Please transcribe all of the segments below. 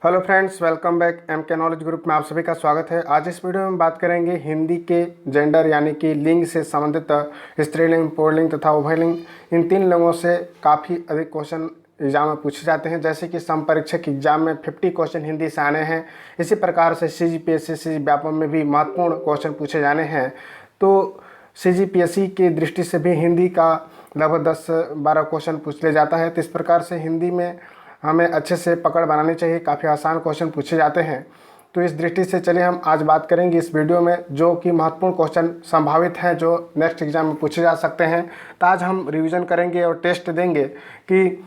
Hello friends, welcome back. M K knowledge group में आप सभी का स्वागत है। आज इस वीडियो में बात करेंगे हिंदी के जेंडर यानी कि लिंग से संबंधित स्त्रीलिंग, पुल्लिंग तथा उभयलिंग, इन तीन लिंगों से काफ़ी अधिक क्वेश्चन एग्जाम में पूछे जाते हैं। जैसे कि संपरीक्षक एग्जाम में 50 क्वेश्चन हिंदी से आने हैं, इसी प्रकार से CGPSC सी व्यापम में भी महत्वपूर्ण क्वेश्चन पूछे जाने हैं। तो CGPSC की दृष्टि से भी हिंदी का लगभग 10-12 क्वेश्चन पूछ लिया जाता है। तो इस प्रकार से हिंदी में हमें अच्छे से पकड़ बनानी चाहिए, काफ़ी आसान क्वेश्चन पूछे जाते हैं। तो इस दृष्टि से चलिए हम आज बात करेंगे इस वीडियो में जो कि महत्वपूर्ण क्वेश्चन संभावित हैं जो नेक्स्ट एग्जाम में पूछे जा सकते हैं। तो आज हम रिवीजन करेंगे और टेस्ट देंगे कि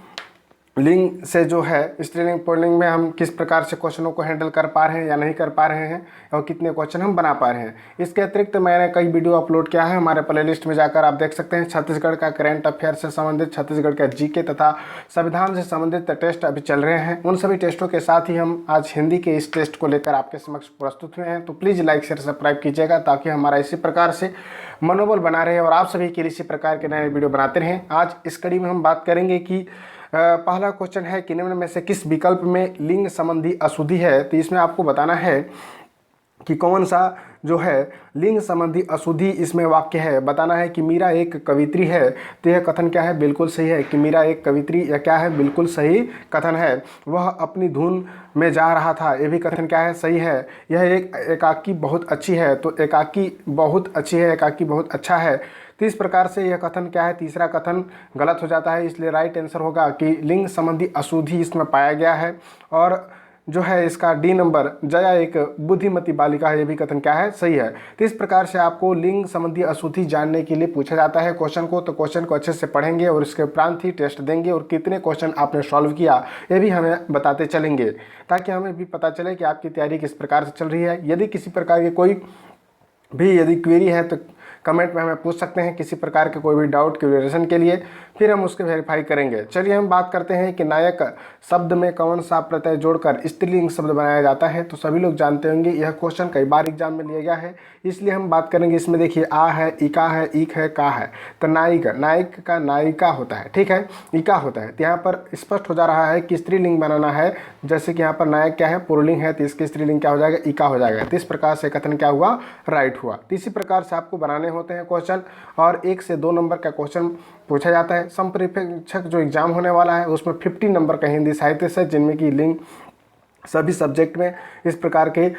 लिंग से जो है स्त्रीलिंग पुल्लिंग में हम किस प्रकार से क्वेश्चनों को हैंडल कर पा रहे हैं या नहीं कर पा रहे हैं, और कितने क्वेश्चन हम बना पा रहे हैं। इसके अतिरिक्त मैंने कई वीडियो अपलोड किया है, हमारे प्लेलिस्ट में जाकर आप देख सकते हैं। छत्तीसगढ़ का करंट अफेयर से संबंधित, छत्तीसगढ़ का GK तथा संविधान से संबंधित टेस्ट अभी चल रहे हैं। उन सभी टेस्टों के साथ ही हम आज हिंदी के इस टेस्ट को लेकर आपके समक्ष प्रस्तुत हुए हैं। तो प्लीज़ लाइक शेयर सब्सक्राइब कीजिएगा ताकि हमारा इसी प्रकार से मनोबल बना रहे और आप सभी के लिए इसी प्रकार के नए वीडियो बनाते रहें। आज इस कड़ी में हम बात करेंगे कि पहला क्वेश्चन है कि निम्न में से किस विकल्प में लिंग संबंधी अशुद्धि है। तो इसमें आपको बताना है कि कौन सा जो है लिंग संबंधी अशुद्धि इसमें वाक्य है। बताना है कि मीरा एक कवित्री है। तो यह कथन क्या है? बिल्कुल सही है कि मीरा एक कवित्री या क्या है? बिल्कुल सही कथन है। वह अपनी धुन में जा रहा था, यह भी कथन क्या है? सही है। यह एक एकाकी बहुत अच्छी है, तो एकाकी बहुत अच्छी है, एकाकी बहुत अच्छा है। तो इस प्रकार से यह कथन क्या है? तीसरा कथन गलत हो जाता है, इसलिए राइट आंसर होगा कि लिंग संबंधी अशुद्धि इसमें पाया गया है। और जो है इसका D नंबर, जया एक बुद्धिमती बालिका है, ये भी कथन क्या है? सही है। तो इस प्रकार से आपको लिंग संबंधी अशुद्धि जानने के लिए पूछा जाता है क्वेश्चन को। तो क्वेश्चन को अच्छे से पढ़ेंगे और इसके उपरांत ही टेस्ट देंगे, और कितने क्वेश्चन आपने सॉल्व किया ये भी हमें बताते चलेंगे, ताकि हमें भी पता चले कि आपकी तैयारी किस प्रकार से चल रही है। यदि किसी प्रकार की कोई भी यदि क्वेरी है तो कमेंट में हमें पूछ सकते हैं, किसी प्रकार के कोई भी डाउट क्लियरेशन के लिए, फिर हम उसके वेरीफाई करेंगे। चलिए हम बात करते हैं कि नायक शब्द में कौन सा प्रत्यय जोड़कर स्त्रीलिंग शब्द बनाया जाता है। तो सभी लोग जानते होंगे, यह क्वेश्चन कई बार एग्जाम में लिया गया है, इसलिए हम बात करेंगे। इसमें देखिए आ है, इका है, ईक है, का है। तो नायिक, नायक का नायिका होता है, ठीक है, इका होता है। तो यहाँ पर स्पष्ट हो जा रहा है कि स्त्रीलिंग बनाना है। जैसे कि यहाँ पर नायक क्या है? पुल्लिंग है, तो इसकी स्त्रीलिंग क्या हो जाएगा? इका हो जाएगा। तो इस प्रकार से कथन क्या हुआ? राइट हुआ। तो इसी प्रकार से आपको बनाने होते हैं क्वेश्चन, और 1 से 2 नंबर का क्वेश्चन पूछा जाता है। संपरीक्षक जो एग्जाम होने वाला है उसमें 50 नंबर का हिंदी साहित्य से, जिनमें कि लिंग सभी सब्जेक्ट में इस प्रकार के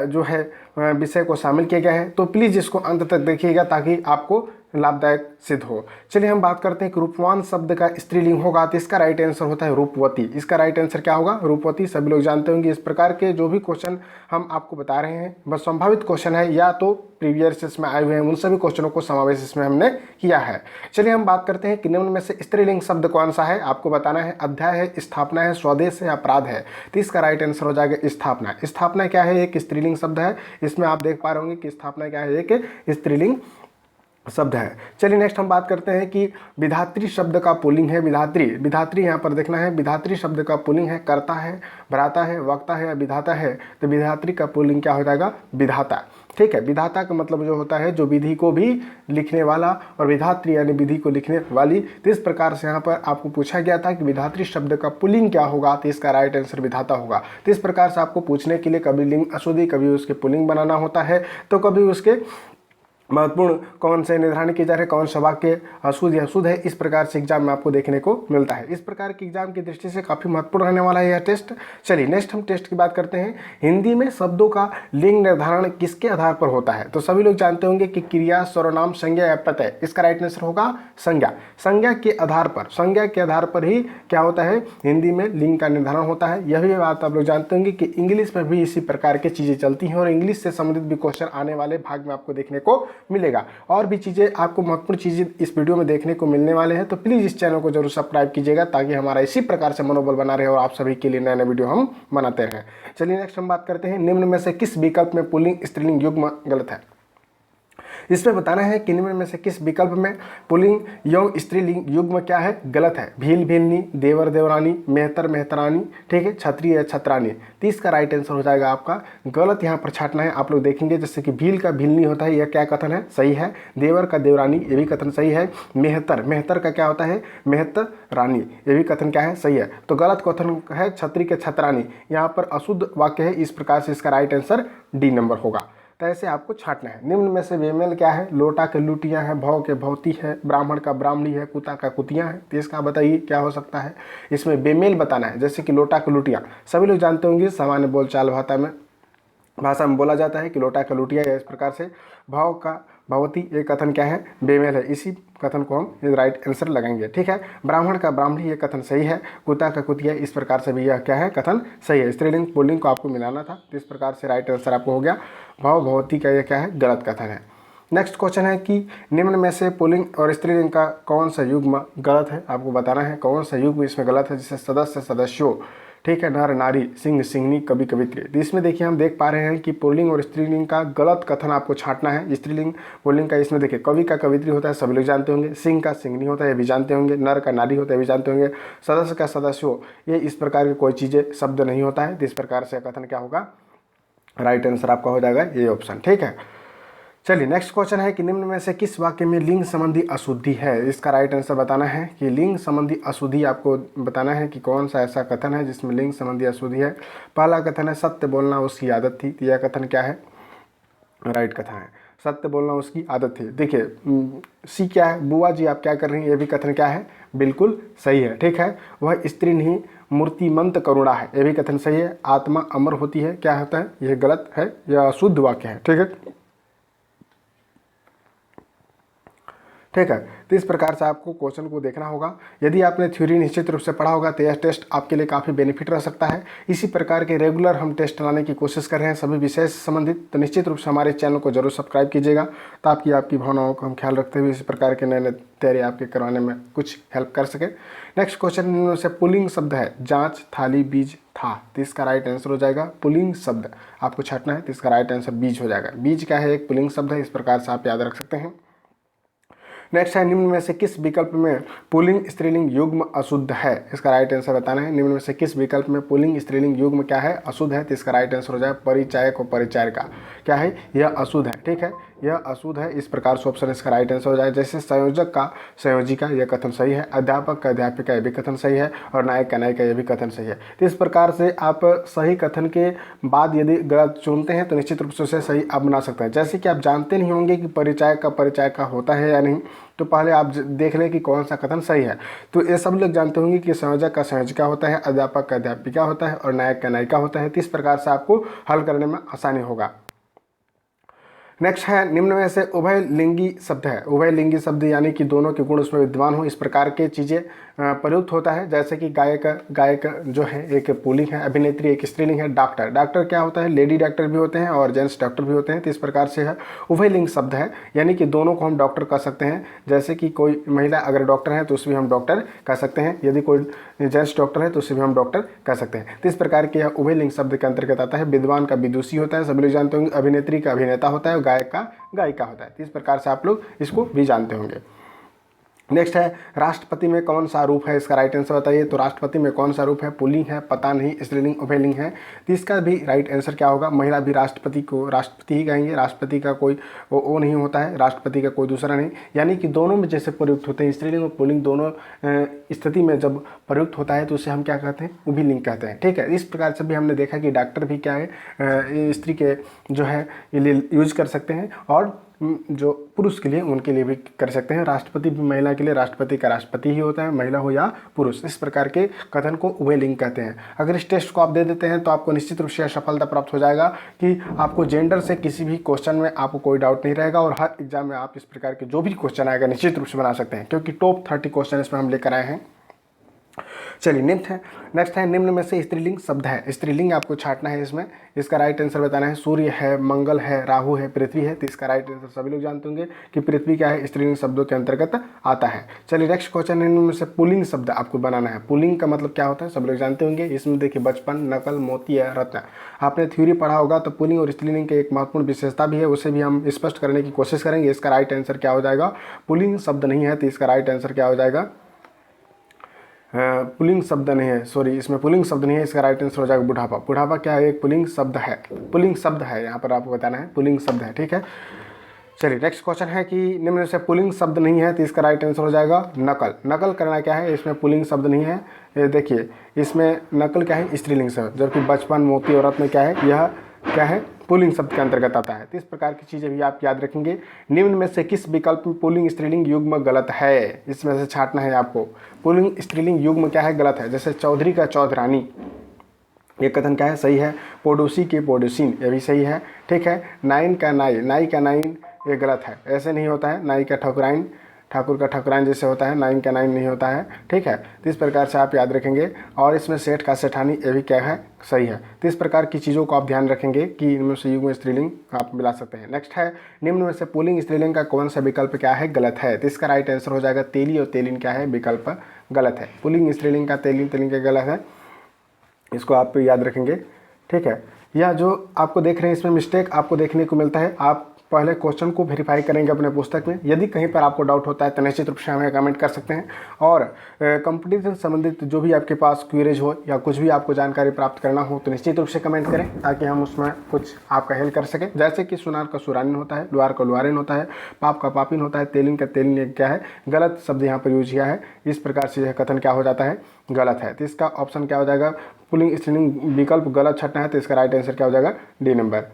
जो है विषय को शामिल किया गया है। तो प्लीज़ इसको अंत तक देखिएगा ताकि आपको लाभदायक सिद्ध हो। चलिए हम बात करते हैं कि रूपवान शब्द का स्त्रीलिंग होगा। तो इसका राइट आंसर होता है रूपवती। इसका राइट आंसर क्या होगा? रूपवती। सभी लोग जानते होंगे। इस प्रकार के जो भी क्वेश्चन हम आपको बता रहे हैं बस संभावित क्वेश्चन है, या तो प्रीवियस में आए हुए हैं, उन सभी क्वेश्चनों को समावेश इसमें हमने किया है। चलिए हम बात करते हैं कि निम्न में से स्त्रीलिंग शब्द कौन सा है। आपको बताना है अध्याय है, स्थापना है, स्वदेश है, अपराध है। तो इसका राइट आंसर हो जाएगा स्थापना। स्थापना क्या है? एक स्त्रीलिंग शब्द है। इसमें आप देख पा रहे होंगे कि स्थापना क्या है? एक स्त्रीलिंग शब्द है। चलिए नेक्स्ट हम बात करते हैं कि विधात्री शब्द का पुल्लिंग है। विधात्री, विधात्री यहाँ पर देखना है। विधात्री शब्द का पुल्लिंग है, कर्ता है, भ्राता है, वक्ता है या विधाता है। तो विधात्री का पुल्लिंग क्या हो जाएगा? विधाता। ठीक है। विधाता का मतलब जो होता है जो विधि को भी लिखने वाला, और विधात्री यानी विधि को लिखने वाली। तो इस प्रकार से यहाँ पर आपको पूछा गया था कि विधात्री शब्द का पुल्लिंग क्या होगा। तो इसका राइट आंसर विधाता होगा। तो इस प्रकार से आपको पूछने के लिए कभी लिंग अशुद्धि, कभी उसके पुल्लिंग बनाना होता है, तो कभी उसके महत्वपूर्ण कौन से निर्धारण किया जा रहा है, कौन सा वाक्य अशुद्ध या शुद्ध है। इस प्रकार से एग्जाम में आपको देखने को मिलता है। इस प्रकार के एग्जाम की दृष्टि से काफ़ी महत्वपूर्ण रहने वाला है यह टेस्ट। चलिए नेक्स्ट हम टेस्ट की बात करते हैं। हिंदी में शब्दों का लिंग निर्धारण किसके आधार पर होता है। तो सभी लोग जानते होंगे कि क्रिया, सर्वनाम, संज्ञा या प्रत्यय। इसका राइट आंसर होगा संज्ञा। संज्ञा के आधार पर, संज्ञा के आधार पर ही क्या होता है? हिंदी में लिंग का निर्धारण होता है। यह भी बात आप लोग जानते होंगे कि इंग्लिश में भी इसी प्रकार की चीज़ें चलती हैं, और इंग्लिश से संबंधित भी क्वेश्चन आने वाले भाग में आपको देखने को मिलेगा। और भी चीज़ें आपको, महत्वपूर्ण चीज़ें इस वीडियो में देखने को मिलने वाले हैं। तो प्लीज़ इस चैनल को जरूर सब्सक्राइब कीजिएगा ताकि हमारा इसी प्रकार से मनोबल बना रहे और आप सभी के लिए नए नए वीडियो हम बनाते रहें। चलिए नेक्स्ट हम बात करते हैं निम्न में से किस विकल्प में पुल्लिंग स्त्रीलिंग युग्म गलत है। इसमें बताना है कि निम्न में से किस विकल्प में पुल्लिंग यौन स्त्रीलिंग युग्म क्या है, गलत है। भील भीलनी, देवर देवरानी, मेहतर मेहतरानी, ठीक है, छत्री या छतरानी। तो इसका राइट आंसर हो जाएगा आपका गलत। यहाँ पर छाटना है। आप लोग देखेंगे जैसे कि भील का भीलनी होता है, यह क्या कथन है, सही है। देवर का देवरानी, ये भी कथन सही है। मेहतर, मेहतर का क्या होता है, मेहतर रानी, ये भी कथन क्या है, सही है। तो गलत कथन है छत्री के छतरानी, यहाँ पर अशुद्ध वाक्य है। इस प्रकार से इसका राइट आंसर डी नंबर होगा। तो ऐसे आपको छाटना है। निम्न में से बेमेल क्या है, लोटा के लुटियाँ है, भौ के भौती है, ब्राह्मण का ब्राह्मणी है, कुत्ता का कुतियाँ है। तो इसका बताइए क्या हो सकता है। इसमें बेमेल बताना है। जैसे कि लोटा के लुटियाँ सभी लोग जानते होंगे, सामान्य बोलचाल भाषा में बोला जाता है कि लोटा का लुटिया, या इस प्रकार से भाव का भवती, ये कथन क्या है, बेमेल है। इसी कथन को हम राइट आंसर लगाएंगे, ठीक है। ब्राह्मण का ब्राह्मणी, ये कथन सही है। कुत्ता का कुतिया, इस प्रकार से भी यह क्या है, कथन सही है। स्त्रीलिंग पुल्लिंग को आपको मिलाना था, तो इस प्रकार से राइट आंसर आपको हो गया। भाव भवती का यह क्या है, गलत कथन है। नेक्स्ट क्वेश्चन है कि निम्न में से पुल्लिंग और स्त्रीलिंग का कौन सा युग्म गलत है। आपको बताना है कौन सा युग्म इसमें गलत है। जैसे सदस्य सदस्यों, ठीक है, नर नारी, सिंह सिंहनी, कवि कवित्री। तो इसमें देखिए हम देख पा रहे हैं कि पुल्लिंग और स्त्रीलिंग का गलत कथन आपको छांटना है। स्त्रीलिंग पुल्लिंग का इसमें देखिए कवि का कवित्री होता है, सभी लोग जानते होंगे। सिंह का सिंहनी होता है, ये भी जानते होंगे। नर का नारी होता है, ये भी जानते होंगे। सदस्य का सदस्यों, ये इस प्रकार की कोई चीज़ें शब्द नहीं होता है। तो इस प्रकार से कथन क्या होगा, राइट आंसर आपका हो जाएगा ये ऑप्शन, ठीक है। चलिए नेक्स्ट क्वेश्चन है कि निम्न में से किस वाक्य में लिंग संबंधी अशुद्धि है। इसका राइट आंसर बताना है कि लिंग संबंधी अशुद्धि, आपको बताना है कि कौन सा ऐसा कथन है जिसमें लिंग संबंधी अशुद्धि है। पहला कथन है सत्य बोलना उसकी आदत थी। तो यह कथन क्या है, राइट कथन है, सत्य बोलना उसकी आदत थी। देखिए सी क्या है, बुआ जी आप क्या कर रही हैं, ये भी कथन क्या है, बिल्कुल सही है, ठीक है। वह स्त्री नहीं मूर्तिमंत करुणा है, ये भी कथन सही है। आत्मा अमर होती है, क्या होता है, यह गलत है, यह अशुद्ध वाक्य है, ठीक है, ठीक है। तो इस प्रकार से आपको क्वेश्चन को देखना होगा। यदि आपने थ्योरी निश्चित रूप से पढ़ा होगा तो यह टेस्ट आपके लिए काफ़ी बेनिफिट रह सकता है। इसी प्रकार के रेगुलर हम टेस्ट लाने की कोशिश कर रहे हैं सभी विषय से संबंधित। तो निश्चित रूप से हमारे चैनल को जरूर सब्सक्राइब कीजिएगा, ताकि आपकी भावनाओं को हम ख्याल रखते हुए इस प्रकार के नए नए तैयारी आपके करवाने में कुछ हेल्प कर सके। नेक्स्ट क्वेश्चन में से पुल्लिंग शब्द है जांच, थाली, बीज, था। तो इसका राइट आंसर हो जाएगा पुल्लिंग शब्द आपको छाटना है। तो इसका राइट आंसर बीज हो जाएगा। बीज क्या है, एक पुल्लिंग शब्द है, इस प्रकार से आप याद रख सकते हैं। नेक्स्ट है निम्न में से किस विकल्प में पुल्लिंग स्त्रीलिंग युग्म अशुद्ध है। इसका राइट आंसर बताना है। निम्न में से किस विकल्प में पुल्लिंग स्त्रीलिंग युग्म क्या है, अशुद्ध है। तो इसका राइट आंसर हो जाए परिचायक और परिचारिका, क्या है, यह अशुद्ध है, ठीक है, यह अशुद्ध है। इस प्रकार से ऑप्शन इसका राइट आंसर हो जाए। जैसे संयोजक का संयोजिका, यह कथन सही है। अध्यापक का अध्यापिका, यह भी कथन सही है। और नायक का नायिका, यह भी कथन सही है। तो इस प्रकार से आप सही कथन के बाद यदि गलत चुनते हैं तो निश्चित रूप से उसे सही आप बना सकते हैं। जैसे कि आप जानते नहीं होंगे कि परिचायक का परिचायक होता है या नहीं, तो पहले आप देख लें कि कौन सा कथन सही है। तो ये सब लोग जानते होंगे कि संयोजक का संयोजिका होता है, अध्यापक का अध्यापिका होता है और नायक का नायिका होता है। तो इस प्रकार से आपको हल करने में आसानी होगा। नेक्स्ट है निम्न में से उभय लिंगी शब्द है। उभय लिंगी शब्द यानी कि दोनों के गुण उसमें विद्यमान हो, इस प्रकार के चीज़ें प्रयुक्त होता है। जैसे कि गायक जो है एक पुल्लिंग है, अभिनेत्री एक स्त्रीलिंग है। डॉक्टर, डॉक्टर क्या होता है, लेडी डॉक्टर भी होते हैं और जेंट्स डॉक्टर भी होते हैं। तो इस प्रकार से है उभय लिंग शब्द है, यानी कि दोनों को हम डॉक्टर कह सकते हैं। जैसे कि कोई महिला अगर डॉक्टर है तो उसे भी हम डॉक्टर कह सकते हैं, यदि कोई जेंट्स डॉक्टर है तो उसे भी हम डॉक्टर कह सकते हैं। तो इस प्रकार के यह उभय लिंग शब्द के अंतर्गत आता है। विद्वान का विदुषी होता है, सभी लोग जानते होंगे। अभिनेत्री का अभिनेता होता है और गायक का गायिका होता है। तो इस प्रकार से आप लोग इसको भी जानते होंगे। नेक्स्ट है राष्ट्रपति में कौन सा रूप है। इसका राइट आंसर बताइए। तो राष्ट्रपति में कौन सा रूप है, पुल्लिंग है, पता नहीं, स्त्रीलिंग, उभयलिंग है। तो इसका भी राइट आंसर क्या होगा, महिला भी राष्ट्रपति को राष्ट्रपति ही कहेंगे। राष्ट्रपति का कोई वो नहीं होता है, राष्ट्रपति का कोई दूसरा नहीं। यानी कि दोनों में जैसे प्रयुक्त होते हैं, स्त्रीलिंग और पुल्लिंग दोनों स्थिति में जब प्रयुक्त होता है तो उसे हम क्या कहते हैं, उभयलिंग कहते हैं। ठीक है, इस प्रकार से भी हमने देखा कि डॉक्टर भी क्या है, स्त्री के जो है यूज कर सकते हैं और जो पुरुष के लिए उनके लिए भी कर सकते हैं। राष्ट्रपति भी महिला के लिए राष्ट्रपति का राष्ट्रपति ही होता है, महिला हो या पुरुष। इस प्रकार के कथन को उभयलिंग कहते हैं। अगर इस टेस्ट को आप दे देते हैं तो आपको निश्चित रूप से सफलता प्राप्त हो जाएगा कि आपको जेंडर से किसी भी क्वेश्चन में आपको कोई डाउट नहीं रहेगा और हर एग्जाम में आप इस प्रकार के जो भी क्वेश्चन आएगा निश्चित रूप से बना सकते हैं, क्योंकि टॉप 30 क्वेश्चन इसमें हम लेकर आए हैं। चलिए नेक्स्ट है निम्न में से स्त्रीलिंग शब्द है। स्त्रीलिंग आपको छांटना है इसमें। इसका राइट आंसर बताना है। सूर्य है, मंगल है, राहु है, पृथ्वी है। तो इसका राइट आंसर सभी लोग जानते होंगे कि पृथ्वी क्या है, स्त्रीलिंग शब्दों के अंतर्गत आता है। चलिए नेक्स्ट क्वेश्चन, निम्न में से पुल्लिंग शब्द आपको बनाना है। पुल्लिंग का मतलब क्या होता है सब लोग जानते होंगे। इसमें देखिए बचपन, नकल, मोती या रत्न, आपने थ्योरी पढ़ा होगा। तो पुल्लिंग और स्त्रीलिंग की एक महत्वपूर्ण विशेषता भी है, उसे भी हम स्पष्ट करने की कोशिश करेंगे। इसका राइट आंसर क्या हो जाएगा, पुल्लिंग शब्द नहीं है। तो इसका राइट आंसर क्या हो जाएगा, पुल्लिंग शब्द नहीं है, सॉरी इसमें पुल्लिंग शब्द नहीं है। इसका राइट आंसर हो जाएगा बुढ़ापा। बुढ़ापा क्या है, एक पुल्लिंग शब्द है। पुल्लिंग शब्द है, यहाँ पर आपको बताना है पुल्लिंग शब्द है, ठीक है। चलिए नेक्स्ट क्वेश्चन है कि निम्न में से पुल्लिंग शब्द नहीं है। तो इसका राइट आंसर हो जाएगा नकल। नकल करना क्या है, इसमें पुल्लिंग शब्द नहीं है। ये देखिए इसमें नकल क्या है, स्त्रीलिंग शब्द, जबकि बचपन, मोती और रत्न क्या है, यह क्या है, पुल्लिंग शब्द के अंतर्गत आता है। तो इस प्रकार की चीज़ें भी आप याद रखेंगे। निम्न में से किस विकल्प में पुल्लिंग स्त्रीलिंग युग्म गलत है, इसमें से छांटना है आपको। पुल्लिंग स्त्रीलिंग युग्म क्या है, गलत है। जैसे चौधरी का चौधरानी, ये कथन क्या है, सही है। पड़ोसी के पड़ोसीन, ये भी सही है, ठीक है। नाइन का नाई, नाई का नाइन, ये गलत है। ऐसे नहीं होता है। नाई का ठकुराइन, ठाकुर का ठकुराइन जैसे होता है, नाइन का नाइन नहीं होता है, ठीक है। तो इस प्रकार से आप याद रखेंगे। और इसमें सेठ का सेठानी, ये भी क्या है, सही है। तो इस प्रकार की चीज़ों को आप ध्यान रखेंगे कि इनमें से युग्म स्त्रीलिंग आप मिला सकते हैं। नेक्स्ट है, निम्न में से पुल्लिंग स्त्रीलिंग का कौन सा विकल्प क्या है, गलत है। तो इसका राइट आंसर हो जाएगा तेली और तेलिन क्या है, विकल्प गलत है। पुल्लिंग स्त्रीलिंग का तेलिन तेलिन का गलत है, इसको आप याद रखेंगे, ठीक है। यह जो आपको देख रहे हैं इसमें मिस्टेक आपको देखने को मिलता है। आप पहले क्वेश्चन को वेरीफाई करेंगे अपने पुस्तक में। यदि कहीं पर आपको डाउट होता है तो निश्चित रूप से हमें कमेंट कर सकते हैं। और कंपटीशन संबंधित जो भी आपके पास क्वेरीज हो या कुछ भी आपको जानकारी प्राप्त करना हो तो निश्चित रूप से कमेंट करें, ताकि हम उसमें कुछ आपका हेल्प कर सकें। जैसे कि सुनार का सुरानिन होता है, लुआर का लुआरिन होता है, पाप का पापिन होता है, तेलिन का तेलिन क्या है, गलत शब्द यहाँ पर यूज किया है। इस प्रकार से यह कथन क्या हो जाता है, गलत है। तो इसका ऑप्शन क्या हो जाएगा, पुल्लिंग स्त्रीलिंग विकल्प गलत छटना है। तो इसका राइट आंसर क्या हो जाएगा, डी नंबर।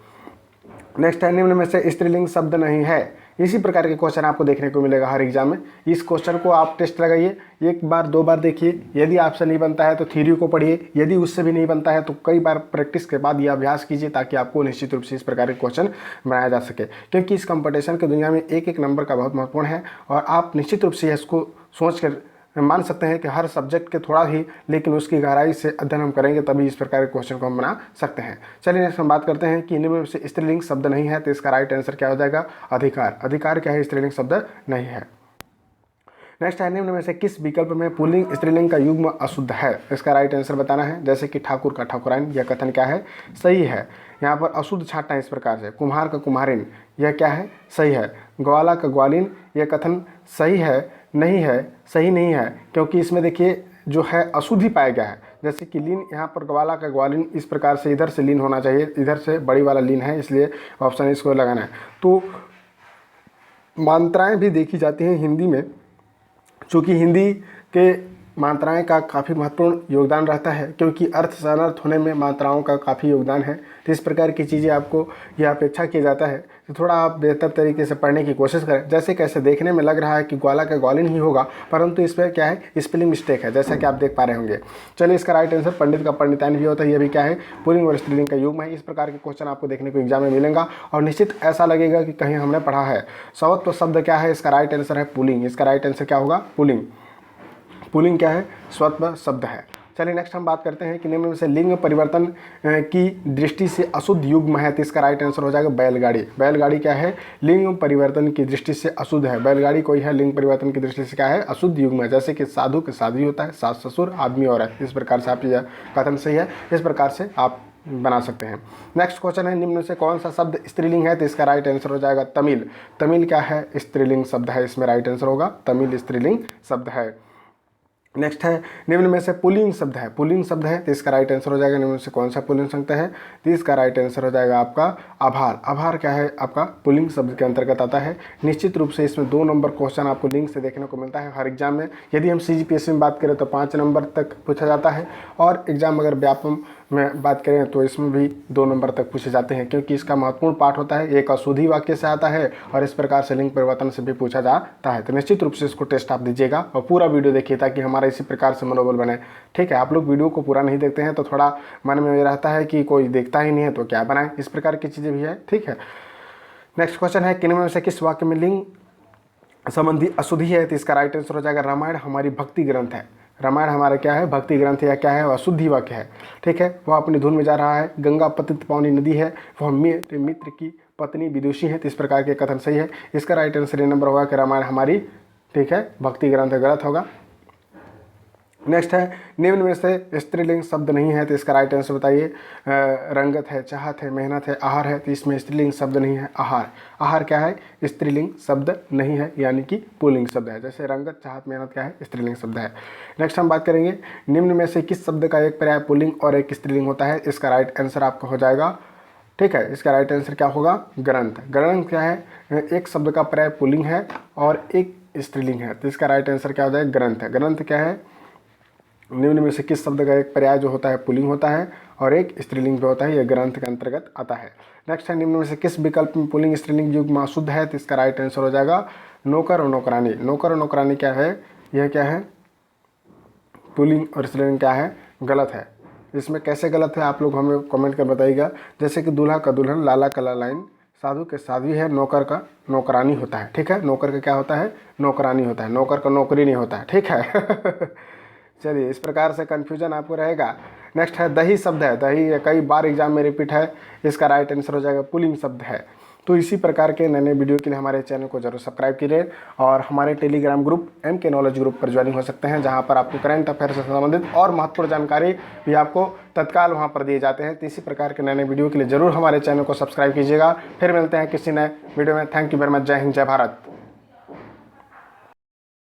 नेक्स्ट है, निम्न में से स्त्रीलिंग शब्द नहीं है। इसी प्रकार के क्वेश्चन आपको देखने को मिलेगा हर एग्जाम में। इस क्वेश्चन को आप टेस्ट लगाइए, एक बार दो बार देखिए। यदि आपसे नहीं बनता है तो थ्योरी को पढ़िए, यदि उससे भी नहीं बनता है तो कई बार प्रैक्टिस के बाद ये अभ्यास कीजिए, ताकि आपको निश्चित रूप से इस प्रकार के क्वेश्चन बनाया जा सके। क्योंकि इस कंपटीशन की दुनिया में एक एक नंबर का बहुत महत्वपूर्ण है। और आप निश्चित रूप से इसको सोच कर मान सकते हैं कि हर सब्जेक्ट के थोड़ा ही, लेकिन उसकी गहराई से अध्ययन हम करेंगे तभी इस प्रकार के क्वेश्चन को हम बना सकते हैं। चलिए नेक्स्ट हम बात करते हैं कि निम्न में से स्त्रीलिंग शब्द नहीं है। तो इसका राइट आंसर क्या हो जाएगा, अधिकार। अधिकार क्या है, स्त्रीलिंग शब्द नहीं है। नेक्स्ट है, निम्न में से किस विकल्प में पुल्लिंग स्त्रीलिंग का युग्म अशुद्ध है। इसका राइट आंसर बताना है। जैसे कि ठाकुर का ठाकुराइन, यह कथन क्या है, सही है। यहाँ पर अशुद्ध छांटना है इस प्रकार से। कुम्हार का कुम्हारिन, यह क्या है, सही है। ग्वाला का ग्वालिन, यह कथन सही है, नहीं है, सही नहीं है, क्योंकि इसमें देखिए जो है अशुद्ध ही पाया गया है। जैसे कि लीन, यहाँ पर ग्वाला का ग्वालिन, इस प्रकार से इधर से लीन होना चाहिए, इधर से बड़ी वाला लीन है, इसलिए ऑप्शन इसको लगाना है। तो मात्राएं भी देखी जाती हैं हिंदी में, चूँकि हिंदी के मात्राएं का काफ़ी महत्वपूर्ण योगदान रहता है, क्योंकि अर्थ से अनर्थ होने में मात्राओं का काफ़ी योगदान है। तो इस प्रकार की चीज़ें आपको यह अपेक्षा किया जाता है कि थोड़ा आप बेहतर तरीके से पढ़ने की कोशिश करें। जैसे कैसे देखने में लग रहा है कि ग्वाला का ग्वालिन ही होगा, परंतु इस पर क्या है, स्पेलिंग मिस्टेक है, जैसा कि आप देख पा रहे होंगे। चलिए इसका राइट आंसर पंडित का पंडिताइन भी होता है, यह भी क्या है, पुल्लिंग और स्त्रीलिंग का युग्म है। इस प्रकार के क्वेश्चन आपको देखने को एग्जाम में मिलेगा और निश्चित ऐसा लगेगा कि कहीं हमने पढ़ा है। सवत्व शब्द क्या है, इसका राइट आंसर है पुल्लिंग। इसका राइट आंसर क्या होगा, पुल्लिंग। पुल्लिंग क्या है, स्वत्व शब्द है। चलिए नेक्स्ट हम बात करते हैं कि निम्न में से लिंग परिवर्तन की दृष्टि से अशुद्ध युग्म है। तो इसका राइट आंसर हो जाएगा बैलगाड़ी। बैलगाड़ी क्या है, लिंग परिवर्तन की दृष्टि से अशुद्ध है। बैलगाड़ी कोई है, लिंग परिवर्तन की दृष्टि से क्या है, अशुद्ध युग्म है। जैसे कि साधु के साध्वी होता है, सास ससुर, आदमी औरत, इस प्रकार से आप यह कथन सही है, इस प्रकार से आप बना सकते हैं। नेक्स्ट क्वेश्चन है, निम्न में से कौन सा शब्द स्त्रीलिंग है। तो इसका राइट आंसर हो जाएगा तमिल। तमिल क्या है, स्त्रीलिंग शब्द है, इसमें राइट आंसर होगा तमिल स्त्रीलिंग शब्द है। नेक्स्ट है, निम्न में से पुल्लिंग शब्द है। पुल्लिंग शब्द है, तो इसका राइट आंसर हो जाएगा, निम्न में से कौन सा पुल्लिंग शब्द है। तो इसका राइट आंसर हो जाएगा आपका आभार। आभार क्या है, आपका पुल्लिंग शब्द के अंतर्गत आता है। निश्चित रूप से इसमें 2 नंबर क्वेश्चन आपको लिंक से देखने को मिलता है हर एग्जाम में। यदि हम CGPSC में बात करें तो 5 नंबर तक पूछा जाता है, और एग्जाम अगर व्यापम में बात करें तो इसमें भी 2 नंबर तक पूछे जाते हैं, क्योंकि इसका महत्वपूर्ण पार्ट होता है। एक अशुद्धि वाक्य से आता है और इस प्रकार से लिंग परिवर्तन से भी पूछा जाता है। तो निश्चित रूप से इसको टेस्ट आप दीजिएगा और पूरा वीडियो देखिए, ताकि हमारा इसी प्रकार से मनोबल बने। ठीक है, आप लोग वीडियो को पूरा नहीं देखते हैं तो थोड़ा मन में रहता है कि कोई देखता ही नहीं है तो क्या बनाएं, इस प्रकार की चीज़ें भी है। ठीक है, नेक्स्ट क्वेश्चन है, किन में से किस वाक्य में लिंग संबंधी अशुद्धि है। तो इसका राइट आंसर हो जाएगा रामायण हमारी भक्ति ग्रंथ है। रामायण हमारा क्या है, भक्ति ग्रंथ या क्या है, वह शुद्धि वाक्य है। ठीक है, वह अपनी धुन में जा रहा है। गंगा पतित पावनी नदी है, वह मेरे मित्र की पत्नी विदुषी है। तो इस प्रकार के कथन सही है। इसका राइट आंसर ये नंबर होगा कि रामायण हमारी, ठीक है, भक्ति ग्रंथ गलत होगा। नेक्स्ट है, निम्न में से स्त्रीलिंग शब्द नहीं है। तो इसका राइट आंसर बताइए। रंगत है, चाहत है, मेहनत है, आहार है। तो इसमें स्त्रीलिंग शब्द नहीं है। आहार, आहार क्या है, स्त्रीलिंग शब्द नहीं है, यानी कि पुल्लिंग शब्द है। जैसे रंगत, चाहत, मेहनत क्या है, स्त्रीलिंग शब्द है। नेक्स्ट हम बात करेंगे, निम्न में से किस शब्द का एक पर्याय पुल्लिंग और एक स्त्रीलिंग होता है। इसका राइट आंसर आपका हो जाएगा, ठीक है, इसका राइट आंसर क्या होगा, ग्रंथ। ग्रंथ क्या है, एक शब्द का पर्याय पुल्लिंग है और एक स्त्रीलिंग है। तो इसका राइट आंसर क्या हो जाएगा, ग्रंथ। ग्रंथ क्या है, निम्न में से किस शब्द का एक पर्याय जो होता है पुल्लिंग होता है और एक स्त्रीलिंग भी होता है, यह ग्रंथ के अंतर्गत आता है। नेक्स्ट है, निम्न में से किस विकल्प में पुल्लिंग स्त्रीलिंग युग्म अशुद्ध है। तो इसका राइट आंसर हो जाएगा नौकर और नौकरानी। नौकर और नौकरानी क्या है, यह क्या है, पुल्लिंग और स्त्रीलिंग क्या है, गलत है। इसमें कैसे गलत है आप लोग हमें कमेंट कर बताइएगा। जैसे कि दूल्हा का दुल्हन, लाला का लालाइन, साधु के साध्वी है, नौकर का नौकरानी होता है। ठीक है, नौकर का क्या होता है, नौकरानी होता है, नौकर का नौकरी नहीं होता है। ठीक है चलिए, इस प्रकार से कन्फ्यूजन आपको रहेगा। नेक्स्ट है, दही शब्द है। दही कई बार एग्जाम में रिपीट है। इसका राइट आंसर हो जाएगा पुल्लिंग शब्द है। तो इसी प्रकार के नए नए वीडियो के लिए हमारे चैनल को जरूर सब्सक्राइब कीजिए और हमारे Telegram group MK knowledge group पर ज्वाइनिंग हो सकते हैं, जहां पर आपको करंट अफेयर से संबंधित और महत्वपूर्ण जानकारी भी आपको तत्काल वहां पर दिए जाते हैं। तो इसी प्रकार के नए नए वीडियो के लिए जरूर हमारे चैनल को सब्सक्राइब कीजिएगा। फिर मिलते हैं किसी नए वीडियो में। Thank you very much. जय हिंद, जय भारत।